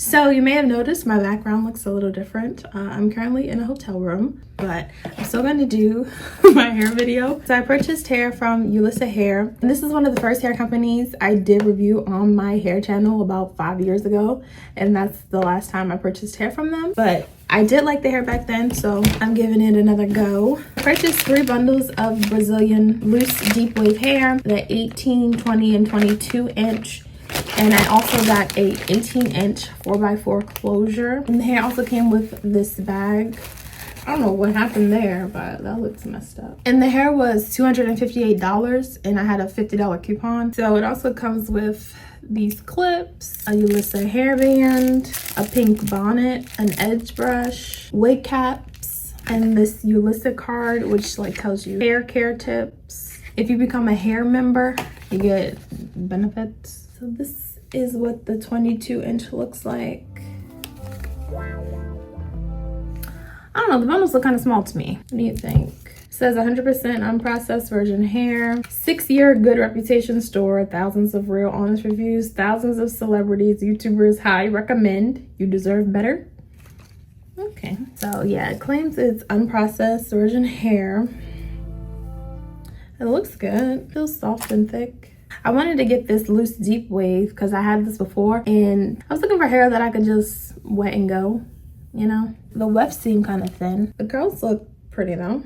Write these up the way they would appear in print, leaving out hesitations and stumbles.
So you may have noticed my background looks a little different. I'm currently in a hotel room, but I'm still going to do my hair video. So I purchased hair from Yolissa hair, and this is one of the first hair companies I did review on my hair channel about 5 years ago, and that's the last time I purchased hair from them. But I did like the hair back then, so I'm giving it another go. I purchased 3 bundles of Brazilian loose deep wave hair, the 18, 20, and 22 inch. And I also got a 18-inch 4x4 closure. And the hair also came with this bag. I don't know what happened there, but that looks messed up. And the hair was $258, and I had a $50 coupon. So it also comes with these clips, a Yolissa hairband, a pink bonnet, an edge brush, wig caps, and this Yolissa card, which like tells you hair care tips. If you become a hair member, you get benefits. So this is what the 22-inch looks like. I don't know, the bundles look kind of small to me. What do you think? It says 100% unprocessed virgin hair, 6-year good reputation store, thousands of real honest reviews, thousands of celebrities, YouTubers highly recommend. You deserve better. Okay, so yeah, it claims it's unprocessed virgin hair. It looks good. It feels soft and thick. I wanted to get this loose deep wave because I had this before, and I was looking for hair that I could just wet and go, you know. The wefts seem kind of thin. The curls look pretty though,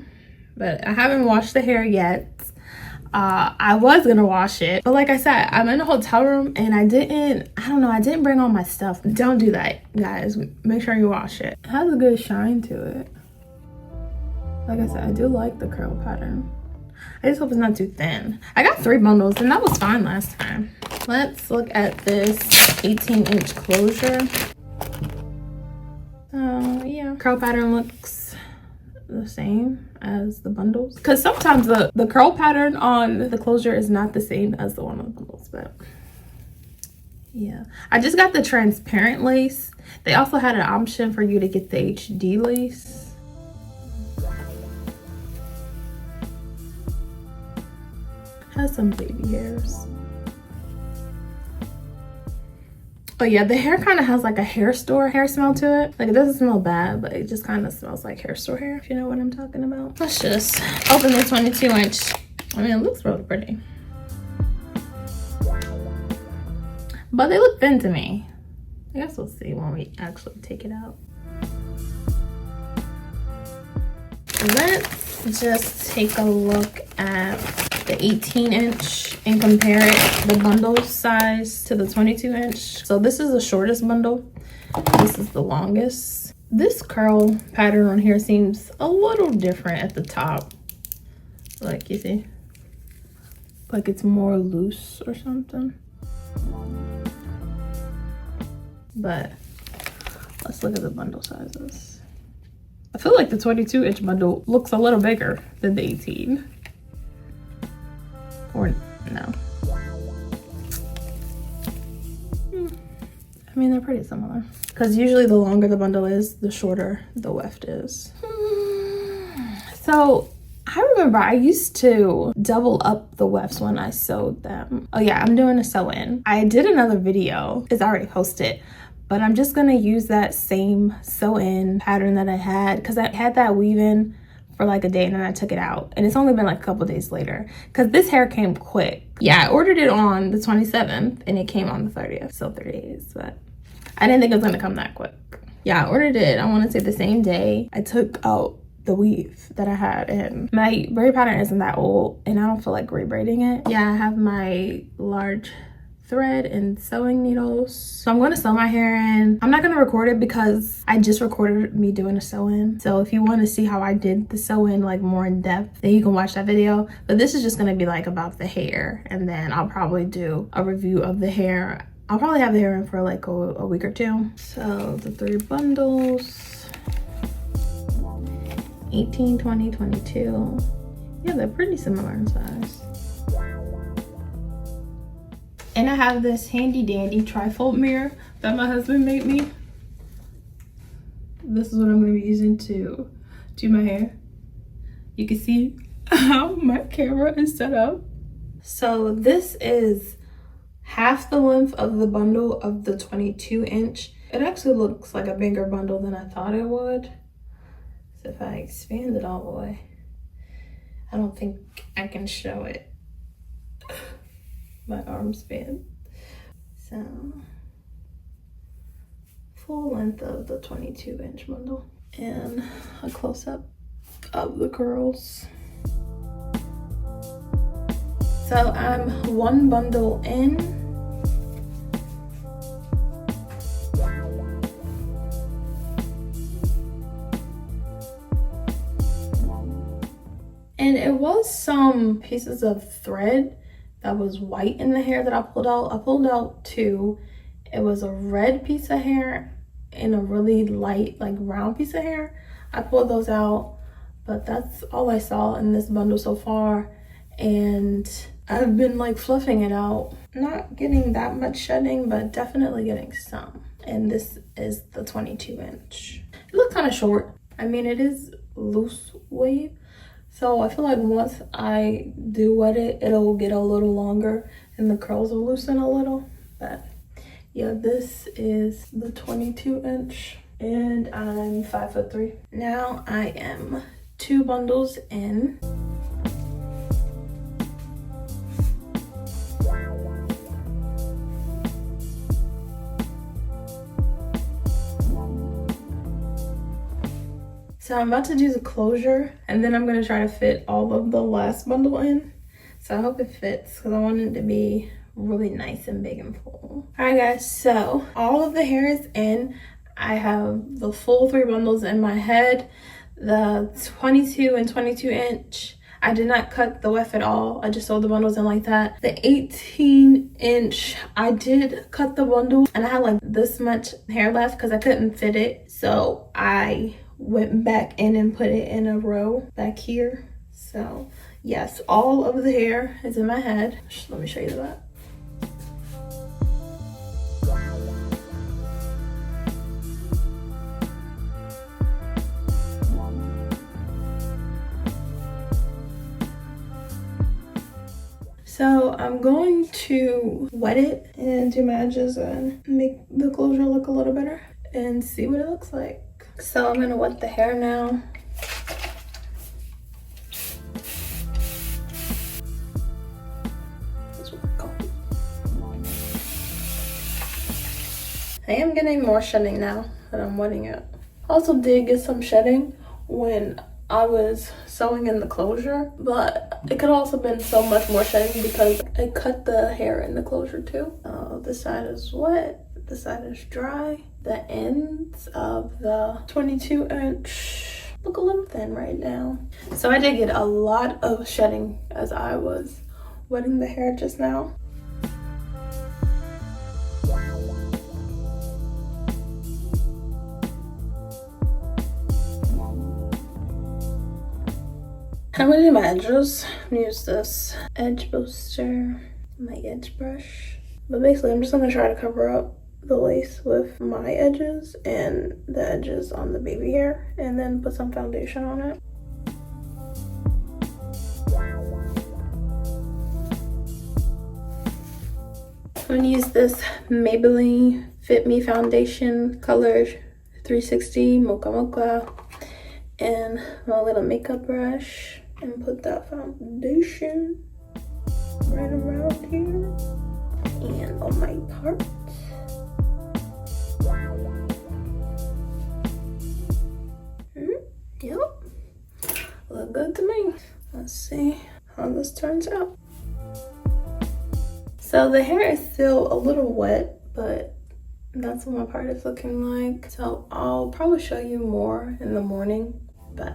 but I haven't washed the hair yet. I was gonna wash it, but like I said, I'm in a hotel room and I didn't bring all my stuff. Don't do that, guys. Make sure you wash it. It has a good shine to it. Like I said, I do like the curl pattern. I just hope it's not too thin. I got 3 bundles and that was fine last time. Let's look at this 18-inch closure. Yeah, curl pattern looks the same as the bundles. Because sometimes the curl pattern on the closure is not the same as the one on the bundles, but yeah. I just got the transparent lace. They also had an option for you to get the HD lace. Has some baby hairs. Oh yeah, the hair kind of has like a hair store hair smell to it. Like it doesn't smell bad, but it just kind of smells like hair store hair, if you know what I'm talking about. Let's just open the 22-inch. I mean, it looks really pretty, but they look thin to me. I guess we'll see when we actually take it out. Let's just take a look at the 18-inch and compare it, the bundle size, to the 22-inch. So this is the shortest bundle. This is the longest. This curl pattern on here seems a little different at the top. Like, you see? Like it's more loose or something. But let's look at the bundle sizes. I feel like the 22-inch bundle looks a little bigger than the 18. Or no. I mean, they're pretty similar. Because usually the longer the bundle is, the shorter the weft is. So I remember I used to double up the wefts when I sewed them. Oh yeah, I'm doing a sew-in. I did another video. It's already posted. But I'm just going to use that same sew-in pattern that I had. Because I had that weave-in for like a day and then I took it out, and it's only been like a couple days later because this hair came quick. Yeah, I ordered it on the 27th and it came on the 30th, so 3 days, but I didn't think it was gonna come that quick. Yeah, I ordered it, I want to say the same day I took out the weave that I had, and my braid pattern isn't that old and I don't feel like re-braiding it. Yeah, I have my large thread and sewing needles, so I'm going to sew my hair in. I'm not going to record it because I just recorded me doing a sew-in, so if you want to see how I did the sew-in like more in depth, then you can watch that video. But this is just going to be like about the hair, and then I'll probably do a review of the hair. I'll probably have the hair in for like a week or 2. So the 3 bundles, 18, 20, 22. Yeah, they're pretty similar in size. And I have this handy dandy trifold mirror that my husband made me. This is what I'm going to be using to do my hair. You can see how my camera is set up. So this is half the length of the bundle of the 22-inch It actually looks like a bigger bundle than I thought it would. So if I expand it all the way, I don't think I can show it. My arm span. So, full length of the 22-inch bundle. And a close-up of the curls. So I'm one bundle in. And it was some pieces of thread that was white in the hair that I pulled out. I pulled out two. It was a red piece of hair and a really light, like round piece of hair. I pulled those out, but that's all I saw in this bundle so far. And I've been like fluffing it out. Not getting that much shedding, but definitely getting some. And this is the 22-inch. It looks kind of short. I mean, it is loose wave. So I feel like once I do wet it, it'll get a little longer and the curls will loosen a little. But yeah, this is the 22-inch and I'm 5'3". Now I am 2 bundles in. So I'm about to do the closure and then I'm gonna try to fit all of the last bundle in. So I hope it fits because I want it to be really nice and big and full. All right guys, so all of the hair is in. I have the full 3 bundles in my head, the 22 and 22-inch. I did not cut the weft at all. I just sewed the bundles in like that. The 18-inch, I did cut the bundle and I had like this much hair left because I couldn't fit it. So I went back in and put it in a row back here. So yes, all of the hair is in my head. Let me show you that. So I'm going to wet it and do my edges and make the closure look a little better and see what it looks like. So I'm gonna wet the hair now. I am getting more shedding now that I'm wetting it. Also did get some shedding when I was sewing in the closure, but it could also been so much more shedding because I cut the hair in the closure too. This side is wet, this side is dry. The ends of the 22-inch look a little thin right now. So I did get a lot of shedding as I was wetting the hair just now. I'm gonna do my edges. I'm gonna use this edge booster, my edge brush. But basically I'm just gonna try to cover up the lace with my edges and the edges on the baby hair and then put some foundation on it. I'm gonna use this Maybelline Fit Me foundation color 360 Mocha Mocha and my little makeup brush and put that foundation right around here and on my part. Yep, look good to me. Let's see how this turns out. So the hair is still a little wet, but that's what my part is looking like. So I'll probably show you more in the morning, but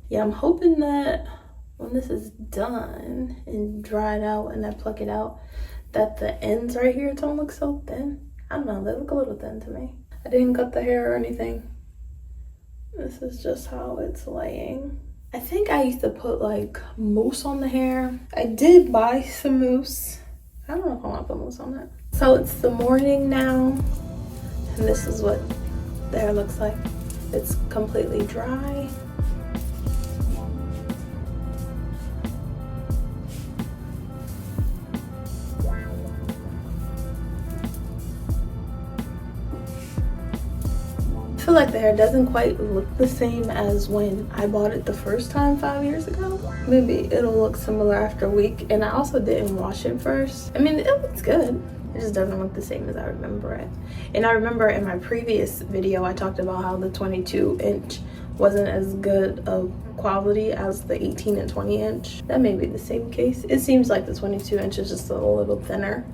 yeah, I'm hoping that when this is done and dried out and I pluck it out, that the ends right here don't look so thin. I don't know, they look a little thin to me. I didn't cut the hair or anything. This is just how it's laying. I think I used to put like mousse on the hair. I did buy some mousse. I don't know if I want to put mousse on that. So it's the morning now, and this is what the hair looks like. it's completely dry. I feel like the hair doesn't quite look the same as when I bought it the first time 5 years ago. Maybe it'll look similar after a week. And I also didn't wash it first. I mean, it looks good. It just doesn't look the same as I remember it. And I remember in my previous video, I talked about how the 22-inch wasn't as good of quality as the 18 and 20-inch. That may be the same case. It seems like the 22-inch is just a little thinner.